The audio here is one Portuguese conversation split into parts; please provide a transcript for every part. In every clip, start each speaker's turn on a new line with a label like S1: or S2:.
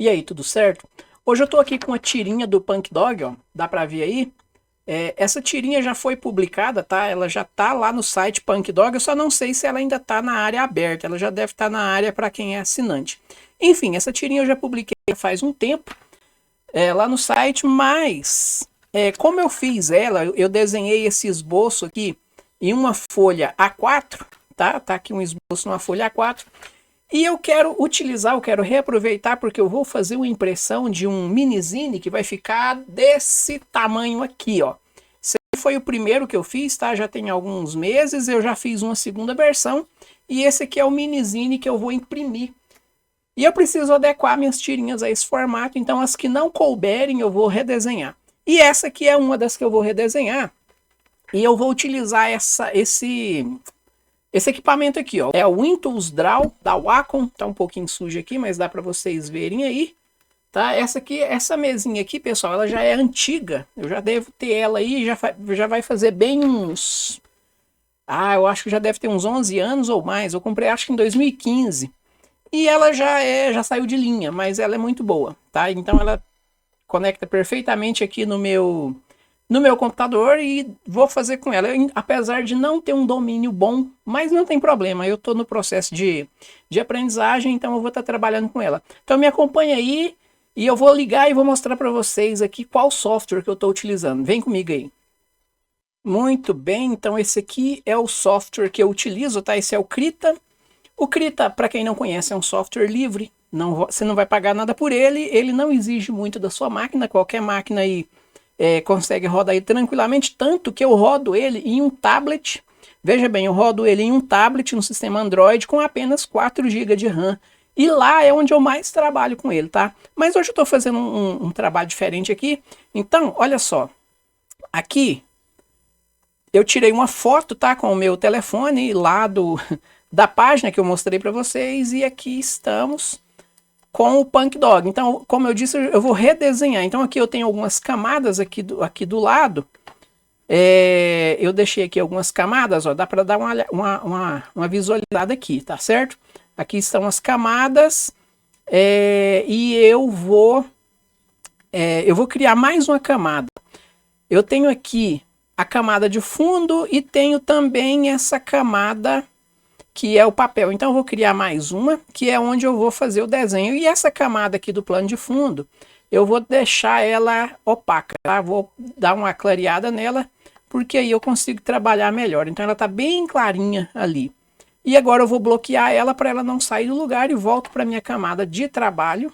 S1: E aí, tudo certo? Hoje eu tô aqui com a tirinha do Punk Dog, ó. Dá pra ver aí? Essa tirinha já foi publicada, tá? Ela já tá lá no site Punk Dog, eu só não sei se ela ainda tá na área aberta. Ela já deve estar na área para quem é assinante. Enfim, essa tirinha eu já publiquei faz um tempo lá no site, mas como eu fiz ela, eu desenhei esse esboço aqui em uma folha A4, tá? Tá aqui um esboço numa folha A4. E eu quero utilizar, eu quero reaproveitar, porque eu vou fazer uma impressão de um minizine que vai ficar desse tamanho aqui, ó. Esse foi o primeiro que eu fiz, tá? Já tem alguns meses, eu já fiz uma segunda versão. E esse aqui é o minizine que eu vou imprimir. E eu preciso adequar minhas tirinhas a esse formato, então as que não couberem eu vou redesenhar. E essa aqui é uma das que eu vou redesenhar. E eu vou utilizar esse equipamento aqui, ó, é o Windows Draw da Wacom, tá um pouquinho sujo aqui, mas dá para vocês verem aí, tá? Essa mesinha aqui, pessoal, ela já é antiga, eu já devo ter ela aí, já vai fazer bem uns... eu acho que já deve ter uns 11 anos ou mais, eu comprei acho que em 2015, e ela já saiu de linha, mas ela é muito boa, tá? Então ela conecta perfeitamente aqui no meu computador e vou fazer com ela. Apesar de não ter um domínio bom, mas não tem problema, eu estou no processo de aprendizagem, então eu vou estar trabalhando com ela. Então me acompanha aí e eu vou ligar e vou mostrar para vocês aqui qual software que eu estou utilizando. Vem comigo aí. Muito bem, então esse aqui é o software que eu utilizo, tá? Esse é o Krita. O Krita, para quem não conhece, é um software livre. Você não vai pagar nada por ele, ele não exige muito da sua máquina, qualquer máquina aí consegue rodar ele tranquilamente, tanto que eu rodo ele em um tablet. Veja bem, eu rodo ele em um tablet, no sistema Android, com apenas 4 GB de RAM. E lá é onde eu mais trabalho com ele, tá? Mas hoje eu estou fazendo um trabalho diferente aqui. Então, olha só. Aqui, eu tirei uma foto, tá? Com o meu telefone lá da página que eu mostrei para vocês. E aqui estamos com o Punk Dog. Então, como eu disse, eu vou redesenhar. Então aqui eu tenho algumas camadas aqui do lado. Eu deixei aqui algumas camadas, ó, dá para dar uma visualizada aqui, tá certo? Aqui estão as camadas e eu vou criar mais uma camada. Eu tenho aqui a camada de fundo e tenho também essa camada que é o papel. Então eu vou criar mais uma, que é onde eu vou fazer o desenho. E essa camada aqui do plano de fundo, eu vou deixar ela opaca, tá? Vou dar uma clareada nela, porque aí eu consigo trabalhar melhor. Então ela está bem clarinha ali. E agora eu vou bloquear ela para ela não sair do lugar e volto para minha camada de trabalho.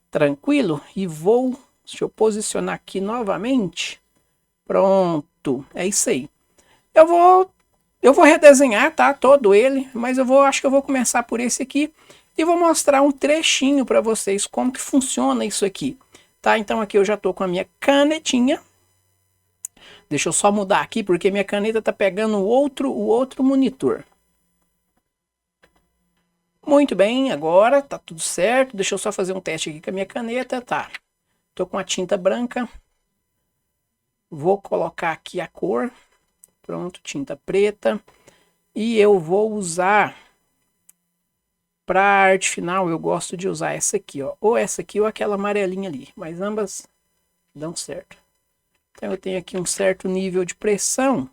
S1: Tranquilo? E deixa eu posicionar aqui novamente. Pronto, é isso aí. Eu vou redesenhar, tá? Todo ele, mas acho que eu vou começar por esse aqui e vou mostrar um trechinho para vocês como que funciona isso aqui, tá? Então aqui eu já tô com a minha canetinha. Deixa eu só mudar aqui porque minha caneta tá pegando o outro monitor. Muito bem, agora tá tudo certo. Deixa eu só fazer um teste aqui com a minha caneta, tá? Tô com a tinta branca. Vou colocar aqui a cor. Pronto, tinta preta. E eu vou usar, para arte final, eu gosto de usar essa aqui, ó. Ou essa aqui ou aquela amarelinha ali. Mas ambas dão certo. Então eu tenho aqui um certo nível de pressão.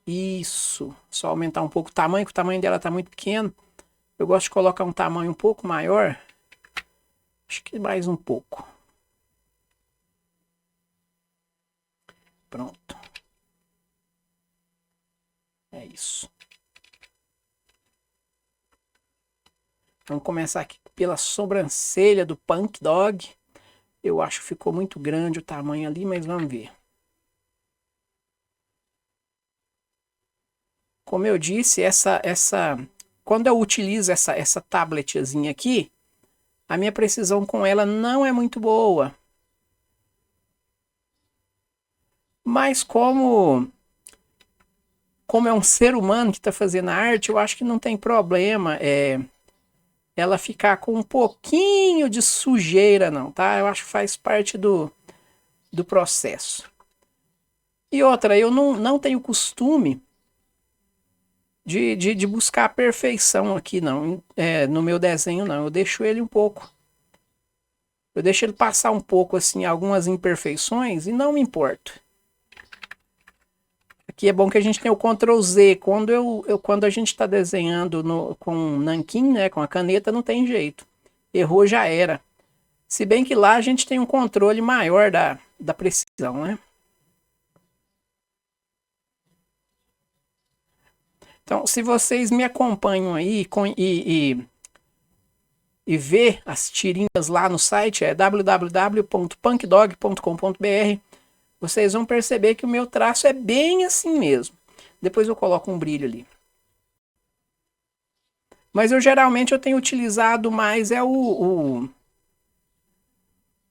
S1: Isso. Só aumentar um pouco o tamanho, que o tamanho dela está muito pequeno. Eu gosto de colocar um tamanho um pouco maior. Acho que mais um pouco. Pronto. É isso. Vamos começar aqui pela sobrancelha do Punk Dog. Eu acho que ficou muito grande o tamanho ali, mas vamos ver. Como eu disse, quando eu utilizo essa tabletzinha aqui, a minha precisão com ela não é muito boa. Mas como é um ser humano que está fazendo a arte, eu acho que não tem problema ela ficar com um pouquinho de sujeira, não, tá? Eu acho que faz parte do processo. E outra, eu não tenho costume de buscar a perfeição aqui, não. No meu desenho, não. Eu deixo ele um pouco. Eu deixo ele passar um pouco, assim, algumas imperfeições e não me importo. Aqui é bom que a gente tem o Ctrl Z. Quando a gente está desenhando com nanquim, né, com a caneta, não tem jeito. Errou, já era. Se bem que lá a gente tem um controle maior da precisão, né? Então, se vocês me acompanham aí e vê as tirinhas lá no site, é www.punkdog.com.br, vocês vão perceber que o meu traço é bem assim mesmo. Depois eu coloco um brilho ali. Mas eu tenho utilizado mais o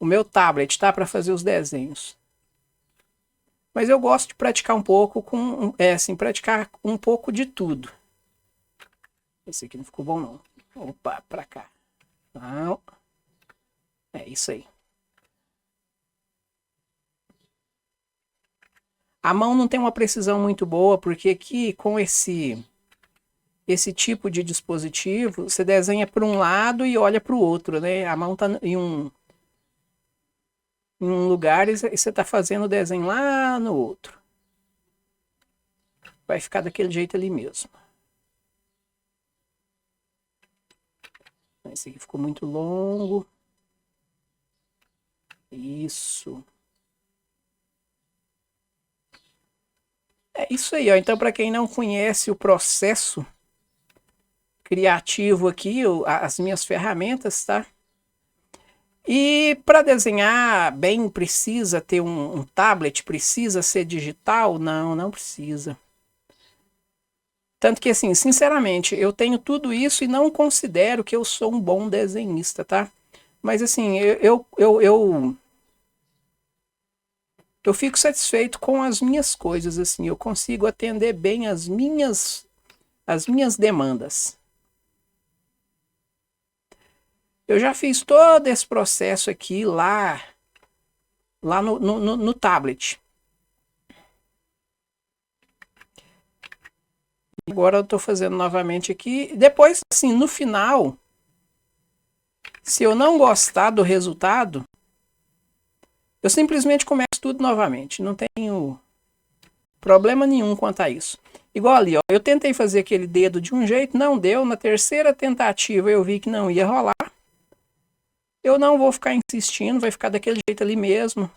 S1: meu tablet, tá? Para fazer os desenhos. Mas eu gosto de praticar um pouco praticar um pouco de tudo. Esse aqui não ficou bom não. Opa, pra cá. Não. É isso aí. A mão não tem uma precisão muito boa, porque aqui com esse tipo de dispositivo, você desenha para um lado e olha para o outro, né? A mão tá em um lugar e você está fazendo o desenho lá no outro. Vai ficar daquele jeito ali mesmo. Esse aqui ficou muito longo. Isso. É isso aí, ó. Então, para quem não conhece o processo criativo aqui, as minhas ferramentas, tá? E para desenhar bem, precisa ter um tablet? Precisa ser digital? Não, não precisa. Tanto que, assim, sinceramente, eu tenho tudo isso e não considero que eu sou um bom desenhista, tá? Mas, assim, eu fico satisfeito com as minhas coisas, assim. Eu consigo atender bem as minhas demandas. Eu já fiz todo esse processo aqui lá no tablet. Agora eu estou fazendo novamente aqui. Depois, assim, no final, se eu não gostar do resultado, eu simplesmente começo tudo novamente. Não tenho problema nenhum quanto a isso. Igual ali, ó, eu tentei fazer aquele dedo de um jeito, não deu. Na terceira tentativa eu vi que não ia rolar. Eu não vou ficar insistindo, vai ficar daquele jeito ali mesmo.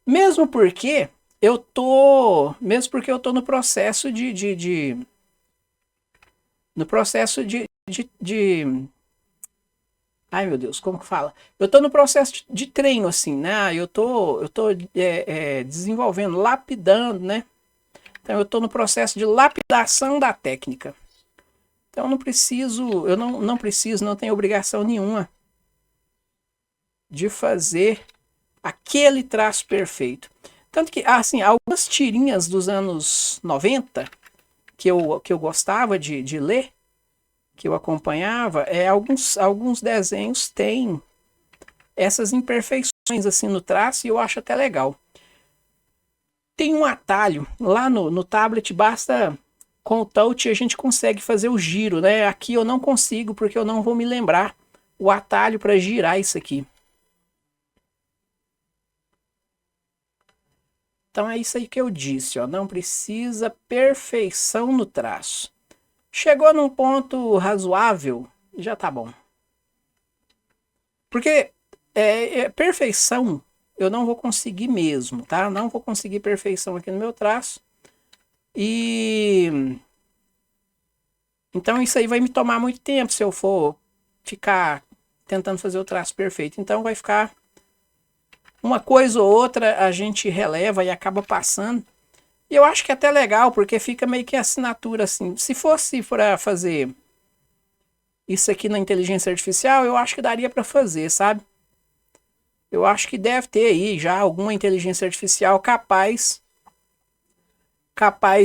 S1: Mesmo porque eu tô no processo no processo de ai meu Deus, como que fala? Eu tô no processo de treino assim, né? Eu tô desenvolvendo, lapidando, né? Então eu tô no processo de lapidação da técnica. Então eu não preciso, não tenho obrigação nenhuma de fazer aquele traço perfeito. Tanto que, assim, algumas tirinhas dos anos 90 que eu gostava de ler, que eu acompanhava, alguns desenhos têm essas imperfeições assim no traço e eu acho até legal. Tem um atalho lá no tablet, basta com o touch a gente consegue fazer o giro, né? Aqui eu não consigo porque eu não vou me lembrar o atalho para girar isso aqui. Então é isso aí que eu disse, ó, não precisa perfeição no traço. Chegou num ponto razoável, já tá bom. Porque perfeição eu não vou conseguir mesmo, tá? Não vou conseguir perfeição aqui no meu traço. E então isso aí vai me tomar muito tempo se eu for ficar tentando fazer o traço perfeito. Então vai ficar uma coisa ou outra a gente releva e acaba passando. E eu acho que é até legal, porque fica meio que assinatura assim. Se fosse para fazer isso aqui na inteligência artificial, eu acho que daria para fazer, sabe? Eu acho que deve ter aí já alguma inteligência artificial capaz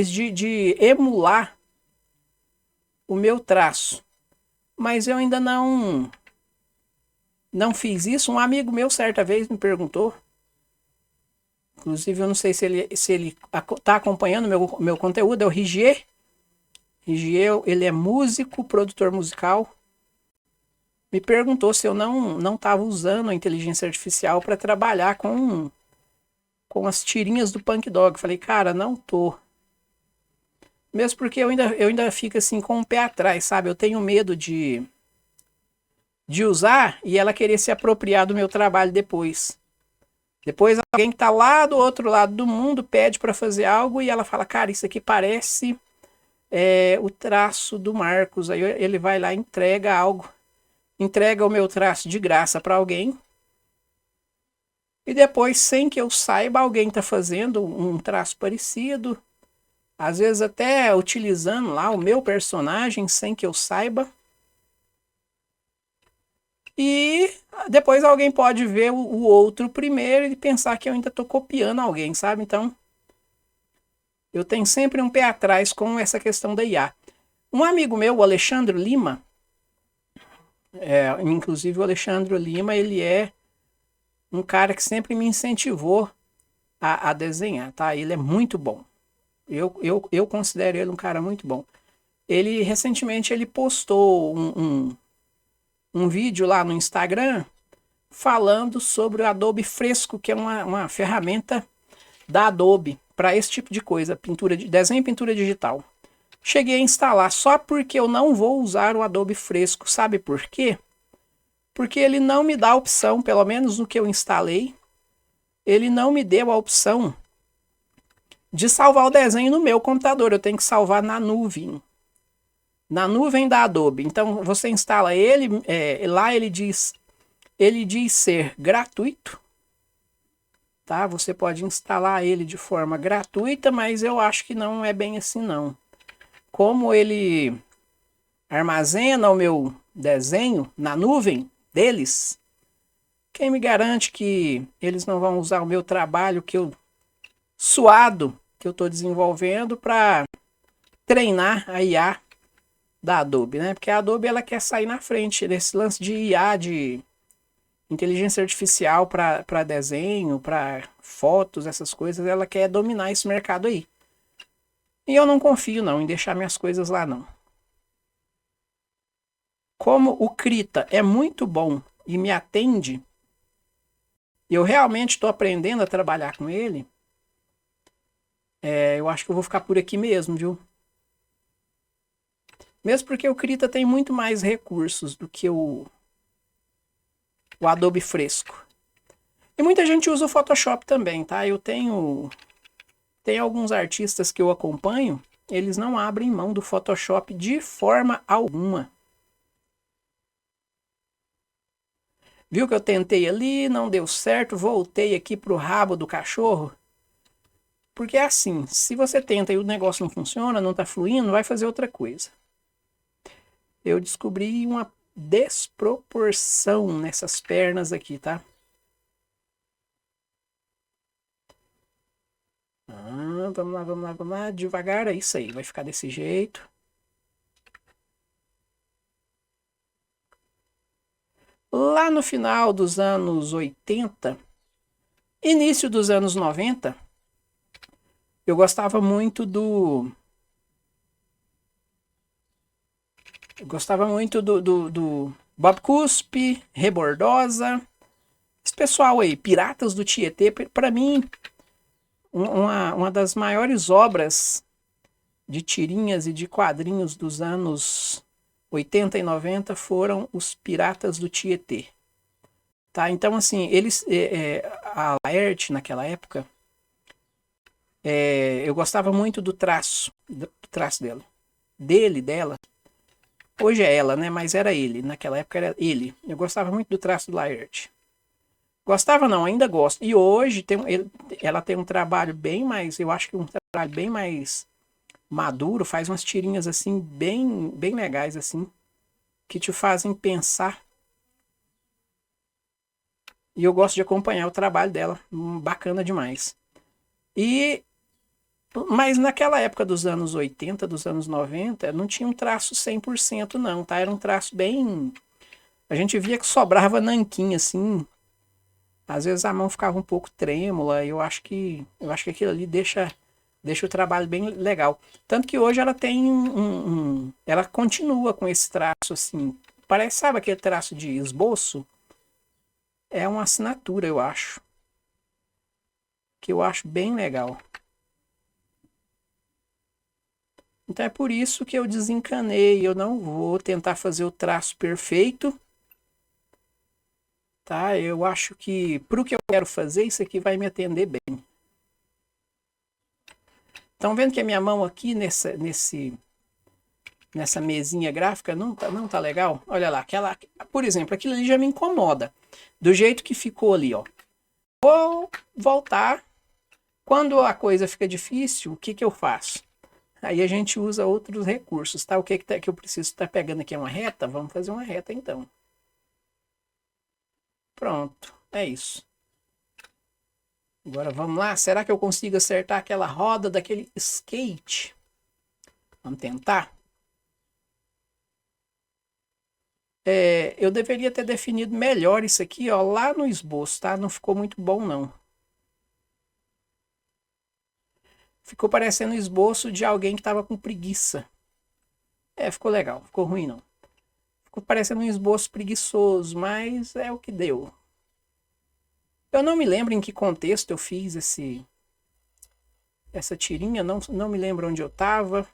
S1: de emular o meu traço. Mas eu ainda não fiz isso. Um amigo meu certa vez me perguntou. Inclusive, eu não sei se ele tá acompanhando meu conteúdo, é o Rigier. Rigiel, ele é músico, produtor musical. Me perguntou se eu não estava usando a inteligência artificial para trabalhar com as tirinhas do Punk Dog. Falei, cara, não tô. Mesmo porque eu ainda fico assim com o pé atrás, sabe? Eu tenho medo de usar e ela querer se apropriar do meu trabalho depois. Depois alguém que tá lá do outro lado do mundo pede para fazer algo e ela fala, cara, isso aqui parece o traço do Marcos. Aí ele vai lá e entrega algo. Entrega o meu traço de graça para alguém. E depois, sem que eu saiba, alguém tá fazendo um traço parecido. Às vezes até utilizando lá o meu personagem sem que eu saiba. E depois alguém pode ver o outro primeiro e pensar que eu ainda estou copiando alguém, sabe? Então, eu tenho sempre um pé atrás com essa questão da IA. Um amigo meu, o Alexandre Lima, inclusive o Alexandre Lima, ele é um cara que sempre me incentivou a desenhar, tá? Ele é muito bom. Eu considero ele um cara muito bom. Ele, recentemente, ele postou um vídeo lá no Instagram falando sobre o Adobe Fresco, que é uma ferramenta da Adobe para esse tipo de coisa, desenho e pintura digital. Cheguei a instalar só porque eu não vou usar o Adobe Fresco. Sabe por quê? Porque ele não me dá a opção, pelo menos no que eu instalei, ele não me deu a opção de salvar o desenho no meu computador. Eu tenho que salvar na nuvem. Na nuvem da Adobe. Então você instala ele, lá ele diz ser gratuito, tá? Você pode instalar ele de forma gratuita, mas eu acho que não é bem assim não. Como ele armazena o meu desenho na nuvem deles, quem me garante que eles não vão usar o meu trabalho suado que eu estou desenvolvendo para treinar a IA da Adobe, né? Porque a Adobe ela quer sair na frente desse lance de IA, de inteligência artificial para desenho, para fotos, essas coisas. Ela quer dominar esse mercado aí. E eu não confio não em deixar minhas coisas lá não. Como o Krita é muito bom e me atende, eu realmente estou aprendendo a trabalhar com ele, eu acho que eu vou ficar por aqui mesmo, viu? Mesmo porque o Krita tem muito mais recursos do que o Adobe Fresco. E muita gente usa o Photoshop também, tá? Eu tenho alguns artistas que eu acompanho, eles não abrem mão do Photoshop de forma alguma. Viu que eu tentei ali, não deu certo, voltei aqui pro rabo do cachorro. Porque é assim, se você tenta e o negócio não funciona, não tá fluindo, vai fazer outra coisa. Eu descobri uma desproporção nessas pernas aqui, tá? Vamos lá, vamos lá, vamos lá. Devagar, é isso aí. Vai ficar desse jeito. Lá no final dos anos 80, início dos anos 90, eu gostava muito do... do Bob Cuspe, Rebordosa. Esse pessoal aí, Piratas do Tietê, para mim, uma das maiores obras de tirinhas e de quadrinhos dos anos 80 e 90 foram os Piratas do Tietê. Tá? Então, assim, eles, a Laerte, naquela época, eu gostava muito do traço dela. Dela. Hoje é ela, né? Mas era ele. Naquela época era ele. Eu gostava muito do traço do Laerte. Gostava não, ainda gosto. E hoje ela tem um trabalho bem mais, eu acho que um trabalho bem mais maduro, faz umas tirinhas assim bem, bem legais assim, que te fazem pensar. E eu gosto de acompanhar o trabalho dela, bacana demais. Mas naquela época dos anos 80, dos anos 90, não tinha um traço 100% não, tá? Era um traço bem... A gente via que sobrava nanquim assim. Às vezes a mão ficava um pouco trêmula, eu acho que aquilo ali deixa Deixa o trabalho bem legal. Tanto que hoje ela tem ela continua com esse traço assim. Parece, sabe aquele traço de esboço? É uma assinatura, eu acho. Que eu acho bem legal. Então é por isso que eu desencanei. Eu não vou tentar fazer o traço perfeito. Tá? Eu acho que pro que eu quero fazer, isso aqui vai me atender bem. Estão vendo que a minha mão aqui nessa mesinha gráfica não tá legal? Olha lá, por exemplo, aquilo ali já me incomoda. Do jeito que ficou ali, ó. Vou voltar. Quando a coisa fica difícil, o que que eu faço? Aí a gente usa outros recursos, tá? O que que eu preciso estar pegando aqui é uma reta? Vamos fazer uma reta então. Pronto, é isso. Agora vamos lá. Será que eu consigo acertar aquela roda daquele skate? Vamos tentar. Eu deveria ter definido melhor isso aqui, ó, lá no esboço, tá? Não ficou muito bom, não. Ficou parecendo um esboço de alguém que estava com preguiça. Ficou legal, ficou ruim não. Ficou parecendo um esboço preguiçoso, mas é o que deu. Eu não me lembro em que contexto eu fiz essa tirinha, não me lembro onde eu estava.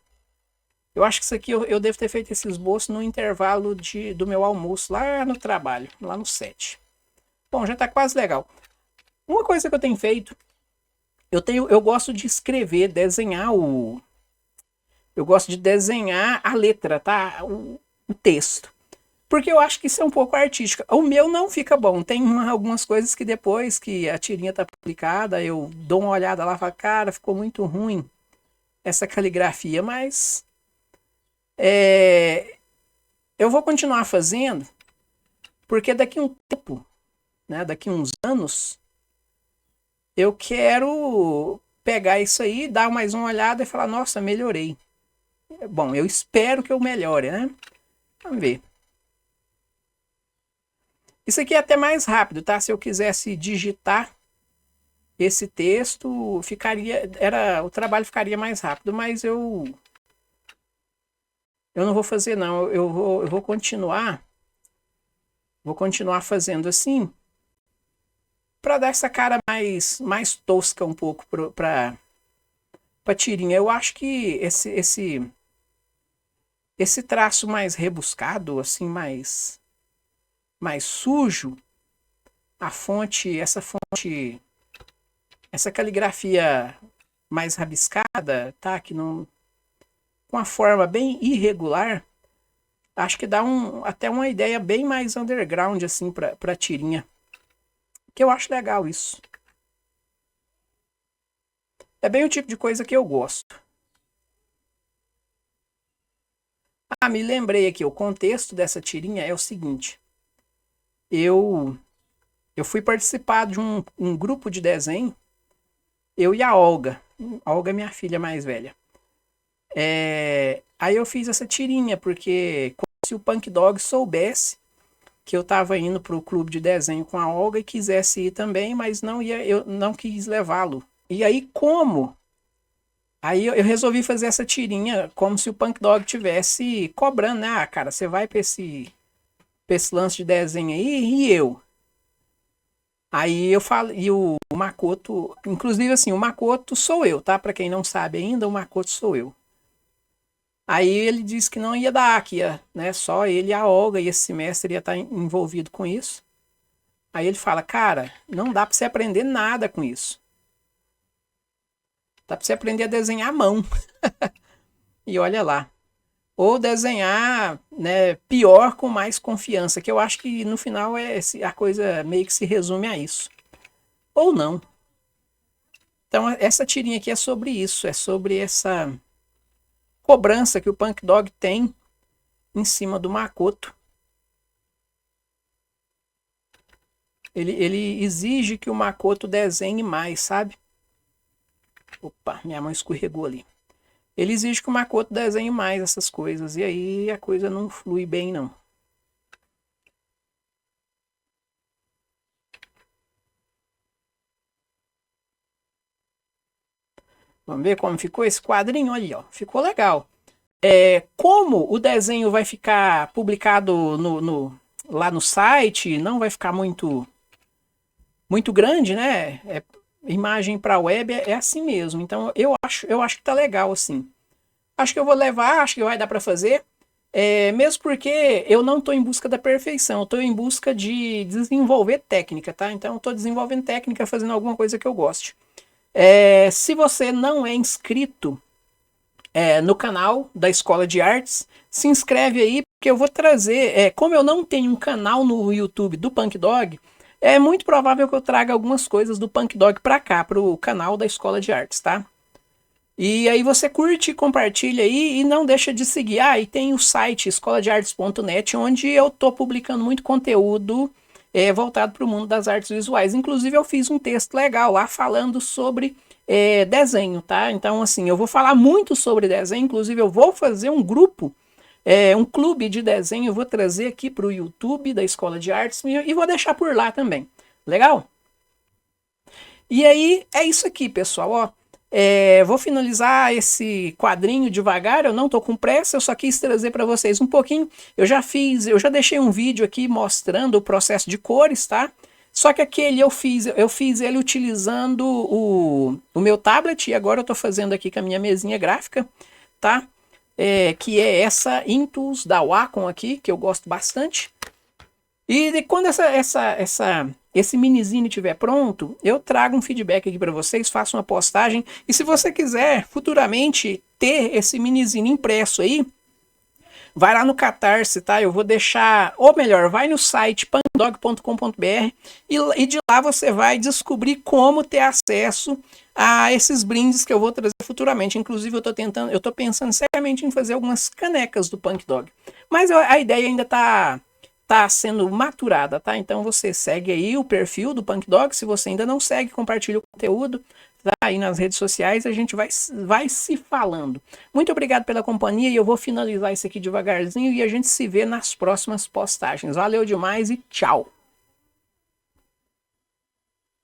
S1: Eu acho que isso aqui eu devo ter feito esse esboço no intervalo do meu almoço, lá no trabalho, lá no set. Bom, já está quase legal. Uma coisa que eu tenho feito, eu gosto de escrever, eu gosto de desenhar a letra, tá? O texto. Porque eu acho que isso é um pouco artístico. O meu não fica bom. Tem algumas coisas que depois que a tirinha tá publicada, eu dou uma olhada lá e falo, cara, ficou muito ruim essa caligrafia, mas é, eu vou continuar fazendo, porque daqui um tempo, né, daqui uns anos, eu quero pegar isso aí, dar mais uma olhada e falar, nossa, melhorei. Bom, eu espero que eu melhore, né? Vamos ver. Isso aqui é até mais rápido, tá? Se eu quisesse digitar esse texto, o trabalho ficaria mais rápido, mas eu não vou fazer não. Eu vou continuar fazendo assim para dar essa cara mais tosca um pouco para tirinha. Eu acho que esse traço mais rebuscado, assim, mais sujo, essa caligrafia mais rabiscada, tá? Que não, com uma forma bem irregular, acho que dá até uma ideia bem mais underground, assim, pra tirinha. Que eu acho legal isso. É bem o tipo de coisa que eu gosto. Ah, me lembrei aqui, o contexto dessa tirinha é o seguinte. Eu, eu fui participar de um grupo de desenho, eu e a Olga. A Olga é minha filha mais velha. Aí eu fiz essa tirinha, porque como se o Punk Dog soubesse que eu estava indo para o clube de desenho com a Olga e quisesse ir também, mas eu não quis levá-lo. E aí eu resolvi fazer essa tirinha como se o Punk Dog tivesse cobrando, né? Ah, cara, você vai pra esse lance de desenho aí e eu. Aí eu falo, e o Makoto, inclusive assim, o Makoto sou eu, tá? Para quem não sabe ainda, o Makoto sou eu. Aí ele disse que não ia dar, que ia, né? Só ele e a Olga, e esse semestre ia estar envolvido com isso. Aí ele fala, cara, não dá pra você aprender nada com isso. Dá pra você aprender a desenhar à mão. E olha lá. Ou desenhar, né, pior com mais confiança, que eu acho que no final a coisa meio que se resume a isso. Ou não. Então essa tirinha aqui é sobre isso, é sobre essa cobrança que o Punk Dog tem em cima do Makoto. Ele exige que o Makoto desenhe mais, sabe? Opa, minha mão escorregou ali. Ele exige que o Makoto desenhe mais essas coisas, e aí a coisa não flui bem, não. Vamos ver como ficou esse quadrinho ali, ó. Ficou legal. Como o desenho vai ficar publicado lá no site, não vai ficar muito grande, né? Imagem para web é assim mesmo. Então eu acho que tá legal assim. Acho que eu vou levar, acho que vai dar para fazer. Mesmo porque eu não estou em busca da perfeição, eu estou em busca de desenvolver técnica, tá? Então eu estou desenvolvendo técnica, fazendo alguma coisa que eu goste. Se você não é inscrito no canal da Escola de Artes, se inscreve aí, porque eu vou trazer. Como eu não tenho um canal no YouTube do Punk Dog, é muito provável que eu traga algumas coisas do Punk Dog para cá, para o canal da Escola de Artes, tá? E aí você curte, compartilha aí e não deixa de seguir. E tem o site escoladeartes.net, onde eu tô publicando muito conteúdo voltado para o mundo das artes visuais. Inclusive eu fiz um texto legal lá falando sobre desenho, tá? Então assim, eu vou falar muito sobre desenho, inclusive eu vou fazer um grupo, um clube de desenho, eu vou trazer aqui para o YouTube da Escola de Artes e vou deixar por lá também. Legal? E aí é isso aqui, pessoal, ó. Vou finalizar esse quadrinho devagar, eu não tô com pressa, eu só quis trazer para vocês um pouquinho. Eu já deixei um vídeo aqui mostrando o processo de cores, tá? Só que aquele eu fiz ele utilizando o meu tablet e agora eu tô fazendo aqui com a minha mesinha gráfica, tá? Que é essa Intuos da Wacom aqui, que eu gosto bastante. E quando esse minizine estiver pronto, eu trago um feedback aqui para vocês, faço uma postagem. E se você quiser futuramente ter esse minizine impresso aí, vai lá no Catarse, tá? Eu vou deixar, ou melhor, vai no site pandog.com.br e de lá você vai descobrir como ter acesso a esses brindes que eu vou trazer futuramente. Inclusive eu tô pensando seriamente em fazer algumas canecas do Punk Dog. Mas a ideia ainda tá sendo maturada, tá? Então você segue aí o perfil do Punk Dog, se você ainda não segue, compartilha o conteúdo, tá aí nas redes sociais, a gente vai se falando. Muito obrigado pela companhia e eu vou finalizar isso aqui devagarzinho e a gente se vê nas próximas postagens. Valeu demais e tchau!